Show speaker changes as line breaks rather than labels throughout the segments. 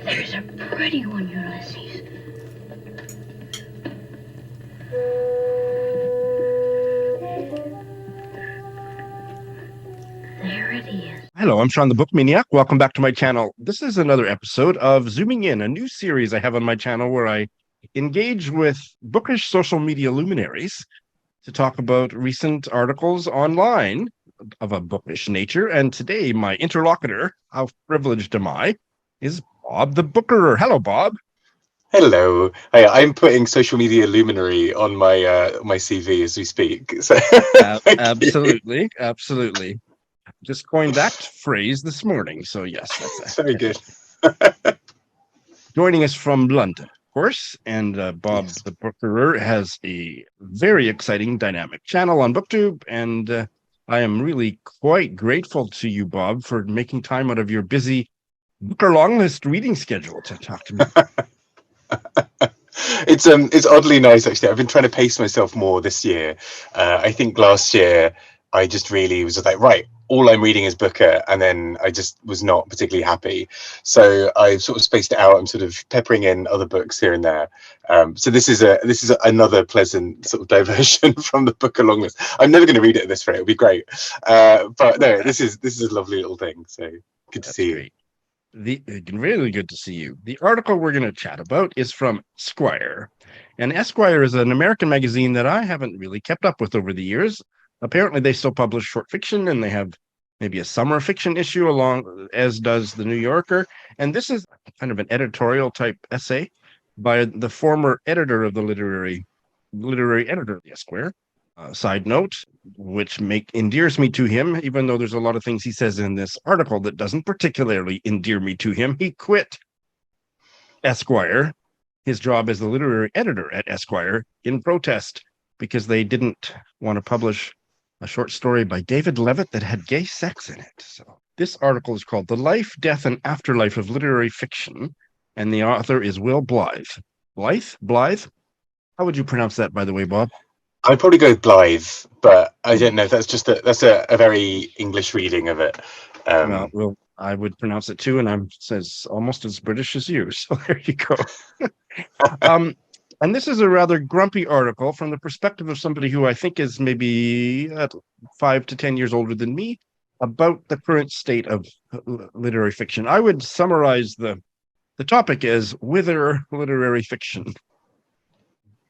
There's a pretty one, Ulysses. There it is.
Hello, I'm Shawn the Book Maniac. Welcome back to my channel. This is another episode of Zooming In, a new series I have on my channel where I engage with bookish social media luminaries to talk about recent articles online of a bookish nature. And today, my interlocutor, how privileged am I, is Bob the Bookerer. Hello, Bob.
Hello. Hey, I'm putting social media luminary on my CV as we speak. So
Absolutely, absolutely. Just coined that phrase this morning. So yes, that's
very good.
Joining us from London, of course, and Bob
Yes.
the Bookerer has a very exciting dynamic channel on BookTube, and I am really quite grateful to you, Bob, for making time out of your busy Booker long list reading schedule to talk to me.
It's oddly nice actually. I've been trying to pace myself more this year. I think last year I just really was just like, right, all I'm reading is Booker, and then I just was not particularly happy. So I've sort of spaced it out. I'm sort of peppering in other books here and there. So this is another pleasant sort of diversion from the Booker long list. I'm never going to read it at this rate. It'll be great. But no, this is a lovely little thing. So good to see you.
Really good to see you. The article we're going to chat about is from Esquire. And Esquire is an American magazine that I haven't really kept up with over the years. Apparently, they still publish short fiction, and they have maybe a summer fiction issue along, as does the New Yorker. And this is kind of an editorial type essay by the former editor of the literary editor of the Esquire. Side note, which endears me to him, even though there's a lot of things he says in this article that doesn't particularly endear me to him. He quit Esquire, his job as the literary editor at Esquire, in protest because they didn't want to publish a short story by David Levitt that had gay sex in it. So this article is called The Life, Death, and Afterlife of Literary Fiction, and the author is Will Blythe. Blythe? How would you pronounce that, by the way, Bob?
I'd probably go Blythe, but I don't know if that's just that's a very English reading of it.
Well, I would pronounce it too, and I'm almost as British as you. So there you go. And this is a rather grumpy article from the perspective of somebody who I think is maybe 5 to 10 years older than me about the current state of literary fiction. I would summarize the topic as Whither literary fiction.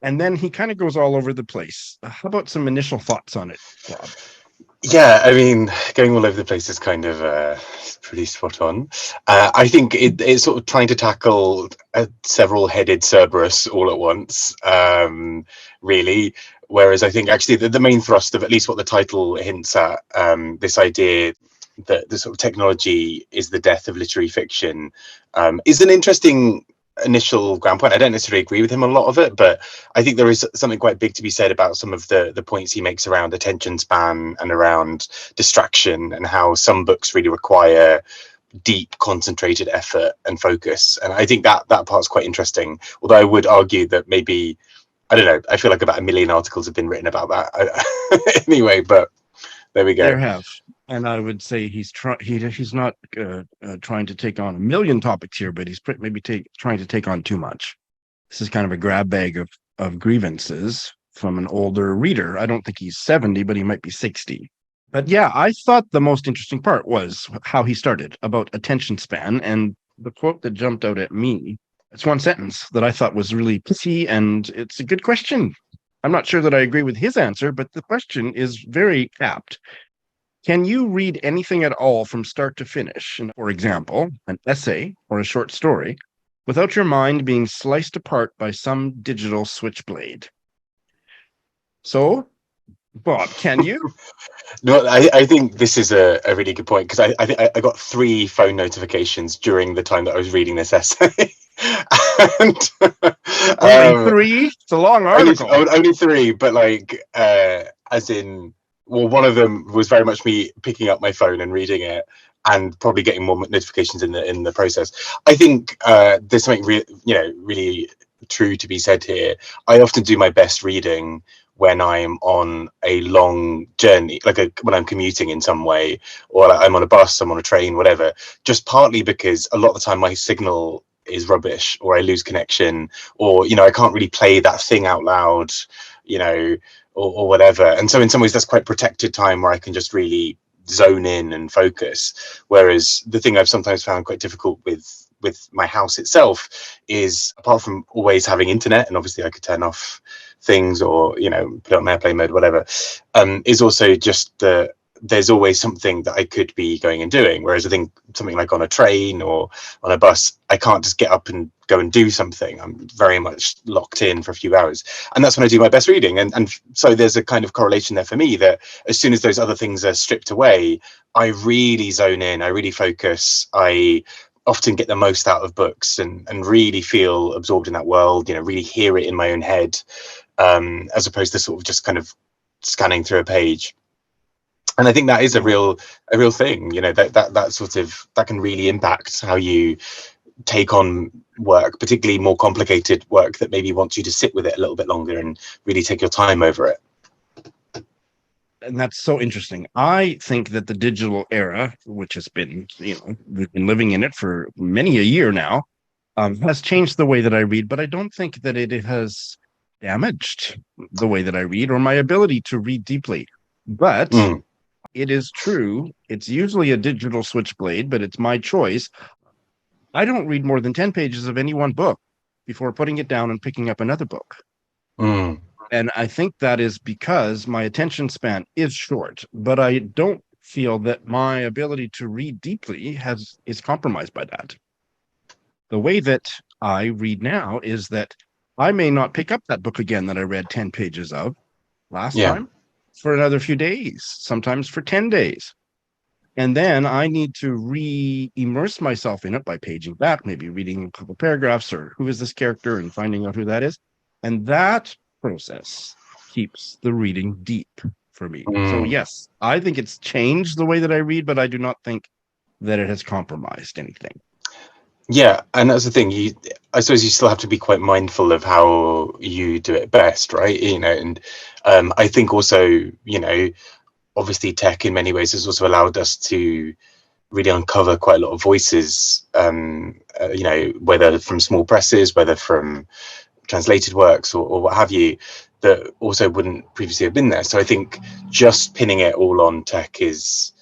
And then he kind of goes all over the place. How about some initial thoughts on it, Bob?
Yeah, I mean, going all over the place is kind of pretty spot on. I think it's sort of trying to tackle several-headed Cerberus all at once, really. Whereas I think actually the main thrust of at least what the title hints at, this idea that the sort of technology is the death of literary fiction, is an interesting initial ground point. I don't necessarily agree with him on a lot of it, but I think there is something quite big to be said about some of the points he makes around attention span and around distraction, and how some books really require deep concentrated effort and focus. And I think that part's quite interesting, although I would argue that maybe, I don't know, I feel like about 1 million articles have been written about that anyway, but there we go.
There have. And I would say he's not trying to take on 1 million topics here, but he's maybe trying to take on too much. This is kind of a grab bag of grievances from an older reader. I don't think he's 70, but he might be 60. But yeah, I thought the most interesting part was how he started about attention span, and the quote that jumped out at me. It's one sentence that I thought was really pithy, and it's a good question. I'm not sure that I agree with his answer, but the question is very apt. Can you read anything at all from start to finish, for example, an essay or a short story, without your mind being sliced apart by some digital switchblade? So, Bob, can you?
No, I think this is a really good point, because I think I got 3 phone notifications during the time that I was reading this essay. And,
only 3? It's a long article.
Only 3, but like, as in, well, one of them was very much me picking up my phone and reading it, and probably getting more notifications in the process. I think there's something really true to be said here. I often do my best reading when I'm on a long journey, like when I'm commuting in some way, or I'm on a bus, I'm on a train, whatever, just partly because a lot of the time my signal is rubbish, or I lose connection, or, I can't really play that thing out loud, or whatever. And so in some ways that's quite protected time where I can just really zone in and focus. Whereas the thing I've sometimes found quite difficult with my house itself is, apart from always having internet, and obviously I could turn off things or put it on airplane mode, whatever, is also just there's always something that I could be going and doing. Whereas I think something like on a train or on a bus, I can't just get up and go and do something. I'm very much locked in for a few hours, and that's when I do my best reading. And so there's a kind of correlation there for me, that as soon as those other things are stripped away, I really zone in, I really focus, I often get the most out of books and really feel absorbed in that world, really hear it in my own head, as opposed to sort of just kind of scanning through a page. And I think that is a real thing, that sort of, that can really impact how you take on work, particularly more complicated work that maybe wants you to sit with it a little bit longer and really take your time over it.
And that's so interesting. I think that the digital era, which has been, we've been living in it for many a year now, has changed the way that I read, but I don't think that it has damaged the way that I read or my ability to read deeply. But it is true, it's usually a digital switchblade, but it's my choice. I don't read more than 10 pages of any one book before putting it down and picking up another book. And I think that is because my attention span is short, but I don't feel that my ability to read deeply is compromised by that. The way that I read now is that I may not pick up that book again that I read 10 pages of last time for another few days, sometimes for 10 days. And then I need to re-immerse myself in it by paging back, maybe reading a couple paragraphs, or who is this character, and finding out who that is. And that process keeps the reading deep for me. So yes, I think it's changed the way that I read, but I do not think that it has compromised anything.
Yeah, and that's the thing. I suppose you still have to be quite mindful of how you do it best, right? And I think also, obviously tech in many ways has also allowed us to really uncover quite a lot of voices, whether from small presses, whether from translated works or what have you, that also wouldn't previously have been there. So I think just pinning it all on tech is,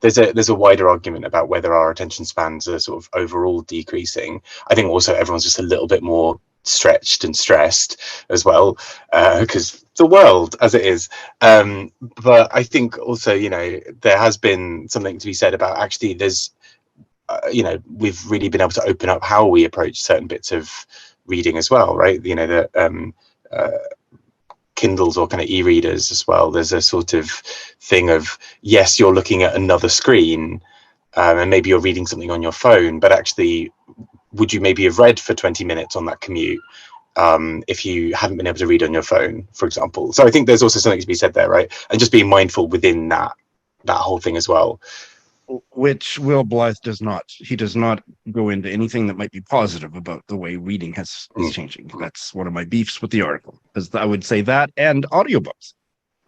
there's a wider argument about whether our attention spans are sort of overall decreasing. I think also everyone's just a little bit more stretched and stressed as well, because the world as it is. But I think also, there has been something to be said about actually there's, we've really been able to open up how we approach certain bits of reading as well, right? The Kindles or kind of e-readers as well. There's a sort of thing of, yes, you're looking at another screen, and maybe you're reading something on your phone, but actually, would you maybe have read for 20 minutes on that commute if you hadn't been able to read on your phone, for example? So I think there's also something to be said there, right? And just being mindful within that whole thing as well.
Which Will Blythe does not. He does not go into anything that might be positive about the way reading is changing. That's one of my beefs with the article, because I would say that, and audiobooks,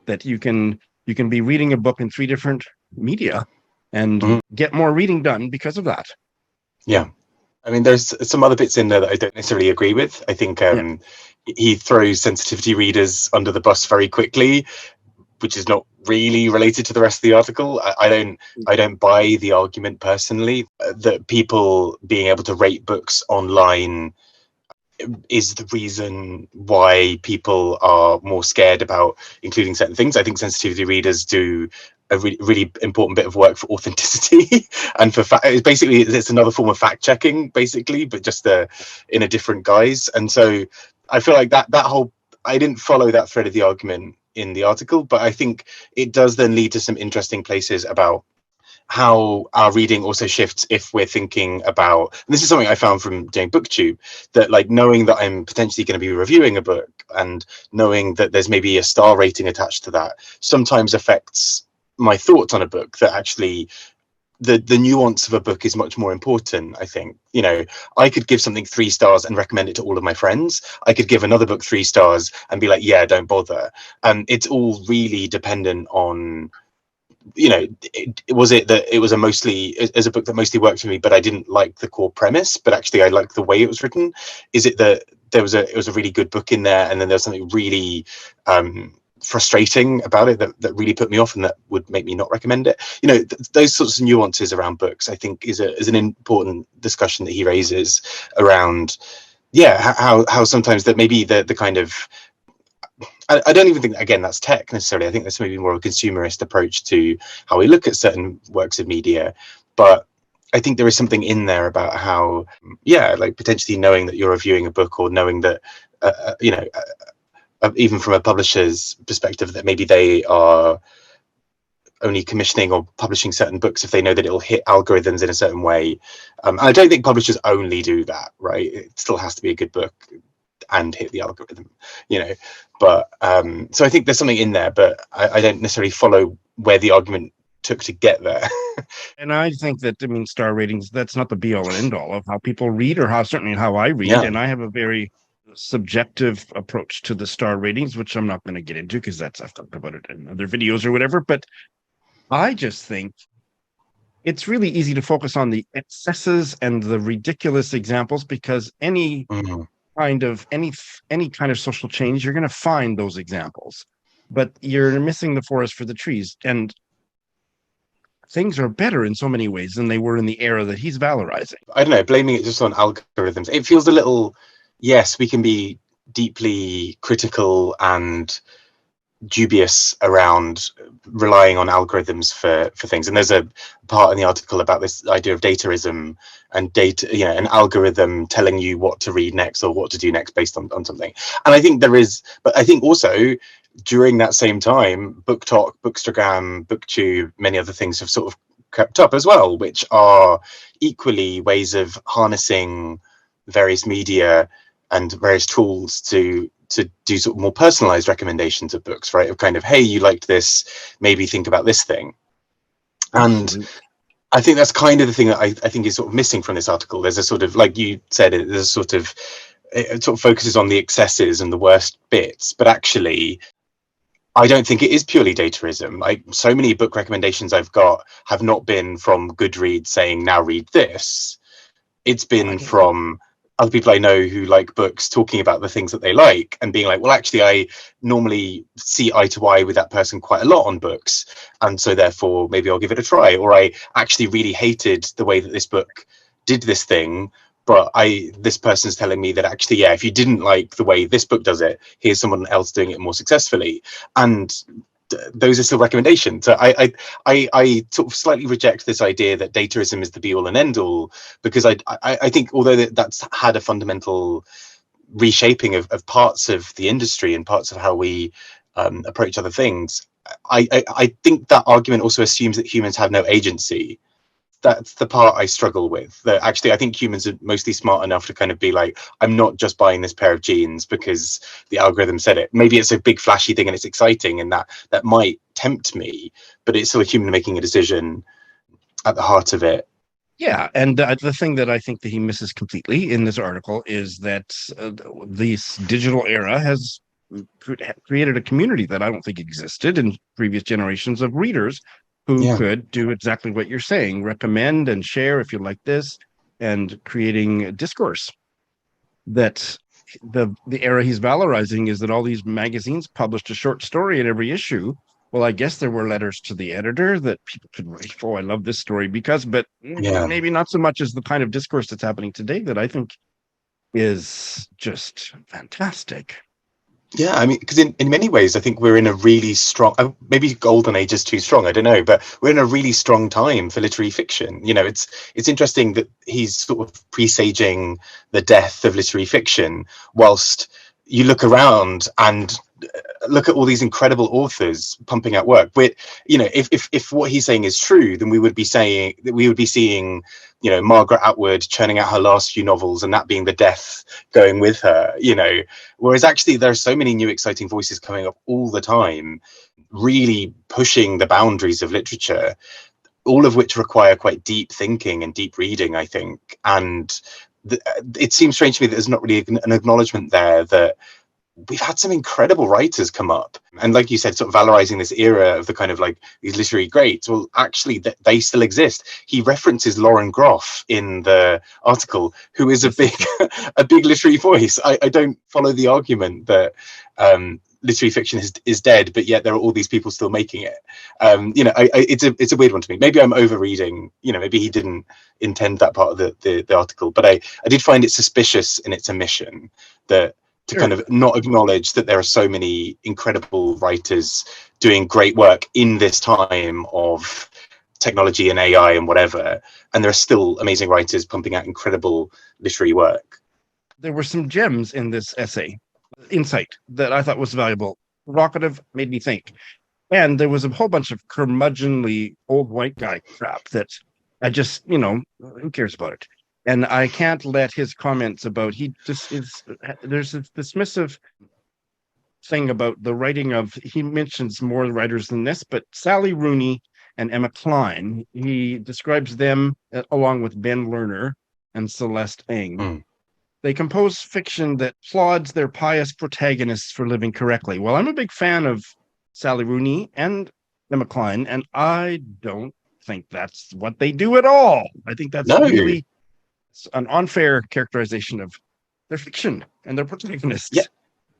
that you can be reading a book in 3 different media and get more reading done because of that.
Yeah. I mean, there's some other bits in there that I don't necessarily agree with. I think he throws sensitivity readers under the bus very quickly, which is not really related to the rest of the article. I don't buy the argument personally that people being able to rate books online is the reason why people are more scared about including certain things. I think sensitivity readers do a really important bit of work for authenticity and for basically it's another form of fact checking, basically, but just in a different guise. And so I feel like that whole, I didn't follow that thread of the argument in the article, but I think it does then lead to some interesting places about how our reading also shifts if we're thinking about, and this is something I found from doing BookTube, that like knowing that I'm potentially going to be reviewing a book and knowing that there's maybe a star rating attached to that sometimes affects my thoughts on a book that actually the nuance of a book is much more important, I think. You know, I could give something 3 stars and recommend it to all of my friends. I could give another book 3 stars and be like, yeah, don't bother. And it's all really dependent on, you know, was it that it was a book that mostly worked for me, but I didn't like the core premise, but actually I liked the way it was written? Is it that it was a really good book in there, and then there's something really frustrating about it that really put me off and that would make me not recommend it? You know, those sorts of nuances around books, I think, is an important discussion that he raises around, how sometimes that maybe the kind of, I don't even think, again, that's tech necessarily. I think that's maybe more of a consumerist approach to how we look at certain works of media. But I think there is something in there about how, like potentially knowing that you're reviewing a book, or knowing that, even from a publisher's perspective, that maybe they are only commissioning or publishing certain books if they know that it'll hit algorithms in a certain way. I don't think publishers only do that, right? It still has to be a good book and hit the algorithm, you know. But so I think there's something in there, but I don't necessarily follow where the argument took to get there.
And I think that, I mean, star ratings, that's not the be all and end all of how people read, or certainly how I read.
Yeah.
And I have a very subjective approach to the star ratings, which I'm not going to get into because I've talked about it in other videos or whatever. But I just think it's really easy to focus on the excesses and the ridiculous examples, because any kind of social change, you're going to find those examples, but you're missing the forest for the trees. And things are better in so many ways than they were in the era that he's valorizing.
I don't know, blaming it just on algorithms, it feels a little, yes, we can be deeply critical and dubious around relying on algorithms for things. And there's a part in the article about this idea of dataism, and an algorithm telling you what to read next or what to do next based on something. And I think there is, but I think also during that same time, BookTok, Bookstagram, BookTube, many other things have sort of crept up as well, which are equally ways of harnessing various media and various tools to do sort of more personalized recommendations of books, right? Of kind of, hey, you liked this, maybe think about this thing. And I think that's kind of the thing that I think is sort of missing from this article. There's a sort of, like you said, it sort of focuses on the excesses and the worst bits, but actually I don't think it is purely dataism. Like, so many book recommendations I've got have not been from Goodreads saying, now read this. It's been from other people I know who like books talking about the things that they like and being like, well, actually, I normally see eye to eye with that person quite a lot on books, and so therefore maybe I'll give it a try. Or I actually really hated the way that this book did this thing, but this person's telling me that actually, yeah, if you didn't like the way this book does it, here's someone else doing it more successfully. And those are still recommendations. So I sort of slightly reject this idea that dataism is the be all and end all, because I think although that's had a fundamental reshaping of parts of the industry and parts of how we approach other things, I think that argument also assumes that humans have no agency. That's the part I struggle with. That actually, I think humans are mostly smart enough to kind of be like, I'm not just buying this pair of jeans because the algorithm said it. Maybe it's a big flashy thing and it's exciting, and that might tempt me, but it's still a human making a decision at the heart of it.
Yeah, and the thing that I think that he misses completely in this article is that this digital era has created a community that I don't think existed in previous generations of readers, who could do exactly what you're saying, recommend and share if you like this, and creating discourse. That the era he's valorizing is that all these magazines published a short story in every issue. Well, I guess there were letters to the editor that people could write, oh, I love this story because, but maybe not so much as the kind of discourse that's happening today that I think is just fantastic. Yeah,
I mean, because in many ways, I think we're in a really strong, maybe golden age is too strong, I don't know, but we're in a really strong time for literary fiction. You know, it's interesting that he's sort of presaging the death of literary fiction, whilst you look around and look at all these incredible authors pumping out work. But, you know, if what he's saying is true, then we would be seeing, you know, Margaret Atwood churning out her last few novels and that being the death going with her, you know, whereas actually there are so many new exciting voices coming up all the time, really pushing the boundaries of literature. all of which require quite deep thinking and deep reading, I think. And it seems strange to me that there's not really an acknowledgement there that we've had some incredible writers come up, and like you said, sort of valorizing this era of the kind of like these literary greats. Well, actually, they still exist. He references Lauren Groff in the article, who is a big a big literary voice. I don't follow the argument that literary fiction is dead, but yet there are all these people still making it. It's a weird one to me. Maybe I'm overreading. Maybe he didn't intend that part of the article, but I did find it suspicious in its omission that to kind of not acknowledge that there are so many incredible writers doing great work in this time of technology and AI and whatever, and there are still amazing writers pumping out incredible literary work.
There were some gems in this essay, insight that I thought was valuable, provocative, made me think. And there was a whole bunch of curmudgeonly old white guy crap that I just, who cares about it? And I can't let his comments about there's a dismissive thing about the writing of, he mentions more writers than this, but Sally Rooney and Emma Cline, he describes them along with Ben Lerner and Celeste Ng. They compose fiction that applauds their pious protagonists for living correctly. Well, I'm a big fan of Sally Rooney and Emma Cline, and I don't think that's what they do at all. I think that's really an unfair characterization of their fiction and their protagonists.
Yeah.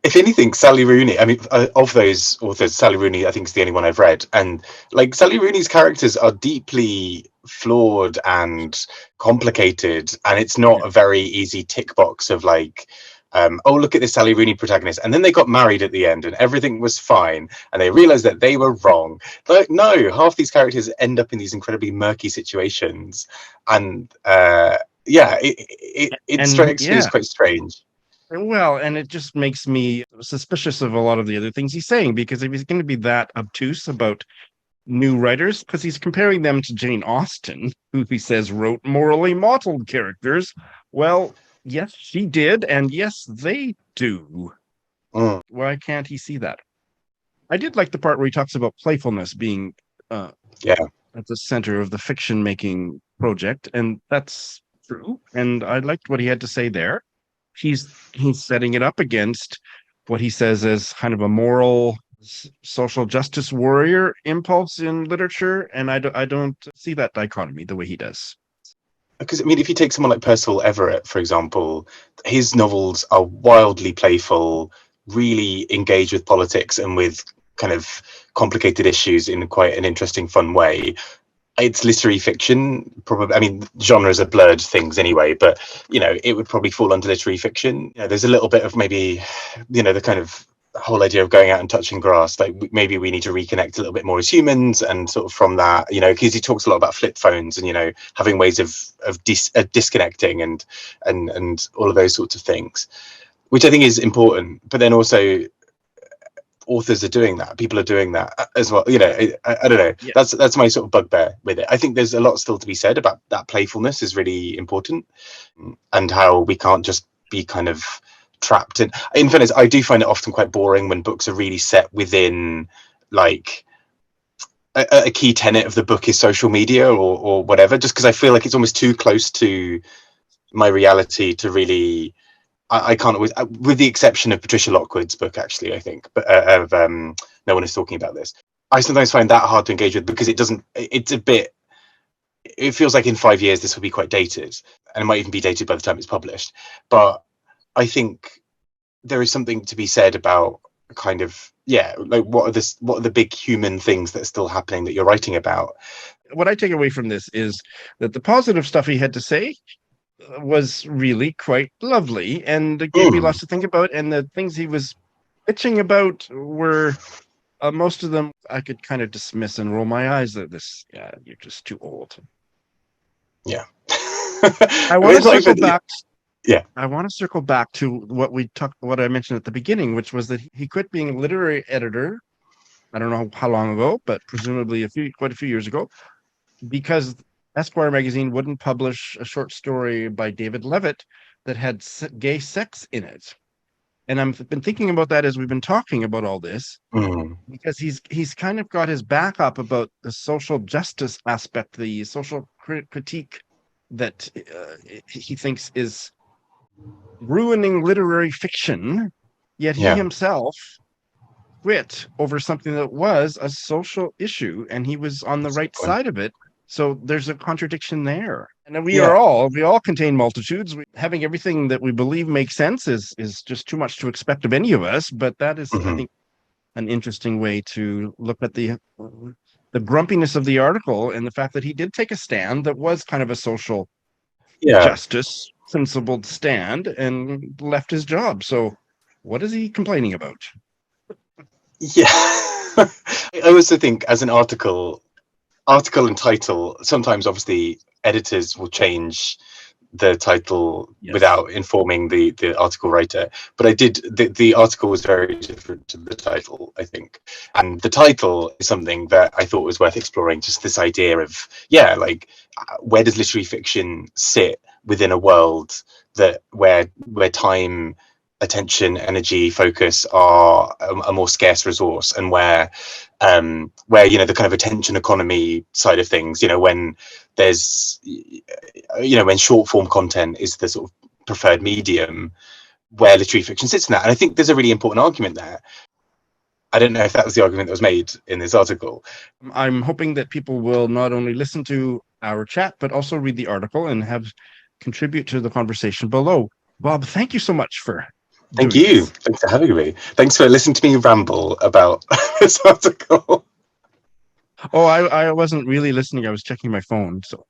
If anything, Sally Rooney, I mean, of those authors, Sally Rooney, I think, is the only one I've read. And like Sally Rooney's characters are deeply flawed and complicated. And it's not a very easy tick box of like, oh, look at this Sally Rooney protagonist. And then they got married at the end and everything was fine. And they realized that they were wrong. Like, no, half these characters end up in these incredibly murky situations. And it strikes me as quite strange.
Well, and it just makes me suspicious of a lot of the other things he's saying, because if he's going to be that obtuse about new writers, because he's comparing them to Jane Austen, who he says wrote morally mottled characters. Well, yes, she did, and yes, they do. Why can't he see that? I did like the part where he talks about playfulness being at the center of the fiction-making project, and that's true, and I liked what he had to say there. He's setting it up against what he says as kind of a moral social justice warrior impulse in literature, and I don't see that dichotomy the way he does.
Because I mean, if you take someone like Percival Everett, for example, his novels are wildly playful, really engage with politics and with kind of complicated issues in quite an interesting, fun way. It's literary fiction, probably. I mean, genres are blurred things anyway, but it would probably fall under literary fiction. There's a little bit of maybe, the kind of whole idea of going out and touching grass. Like maybe we need to reconnect a little bit more as humans, and sort of from that, because he talks a lot about flip phones and having ways of disconnecting and all of those sorts of things, which I think is important. But then also, authors are doing that, people are doing that as well. I don't know. Yeah. That's my sort of bugbear with it. I think there's a lot still to be said about that. Playfulness is really important, and how we can't just be kind of trapped in fairness, I do find it often quite boring when books are really set within like a key tenet of the book is social media or whatever, just because I feel like it's almost too close to my reality to really I can't always, with the exception of Patricia Lockwood's book, actually, I think, but No One Is Talking About This. I sometimes find that hard to engage with because it feels like in 5 years this will be quite dated, and it might even be dated by the time it's published. But I think there is something to be said about kind of, like what are the big human things that are still happening that you're writing about?
What I take away from this is that the positive stuff he had to say was really quite lovely, and it gave me lots to think about, and the things he was bitching about were most of them I could kind of dismiss and roll my eyes at. You're just too old. I want to circle back. I want to circle back to what I mentioned at the beginning, which was that he quit being a literary editor. I don't know how long ago, but presumably quite a few years ago, because Esquire magazine wouldn't publish a short story by David Levitt that had gay sex in it. And I've been thinking about that as we've been talking about all this,
Mm.
because he's kind of got his back up about the social justice aspect, the social critique that he thinks is ruining literary fiction, yet he
Yeah.
himself quit over something that was a social issue and he was on the
That's a good
right
point.
side of it. So there's a contradiction there. And
Yeah.
we all contain multitudes. Having everything that we believe makes sense is just too much to expect of any of us. But that is, I
Hmm.
think, an interesting way to look at the grumpiness of the article and the fact that he did take a stand that was kind of a social
Yeah.
justice principled stand and left his job. So what is he complaining about?
Yeah. I also think as an article and title, sometimes obviously editors will change the title
Yes.
without informing the article writer. But the article was very different to the title, I think. And the title is something that I thought was worth exploring, just this idea of, yeah, like where does literary fiction sit within a world that where time, attention, energy, focus are a more scarce resource, and where the kind of attention economy side of things, when there's when short form content is the sort of preferred medium, where literary fiction sits in that. And I think there's a really important argument there. I don't know if that was the argument that was made in this article.
I'm hoping that people will not only listen to our chat, but also read the article and have contribute to the conversation below. Bob, thank you so much for
Thank
doing
you.
this.
Thanks for having me. Thanks for listening to me ramble about this article.
Oh, I wasn't really listening. I was checking my phone. So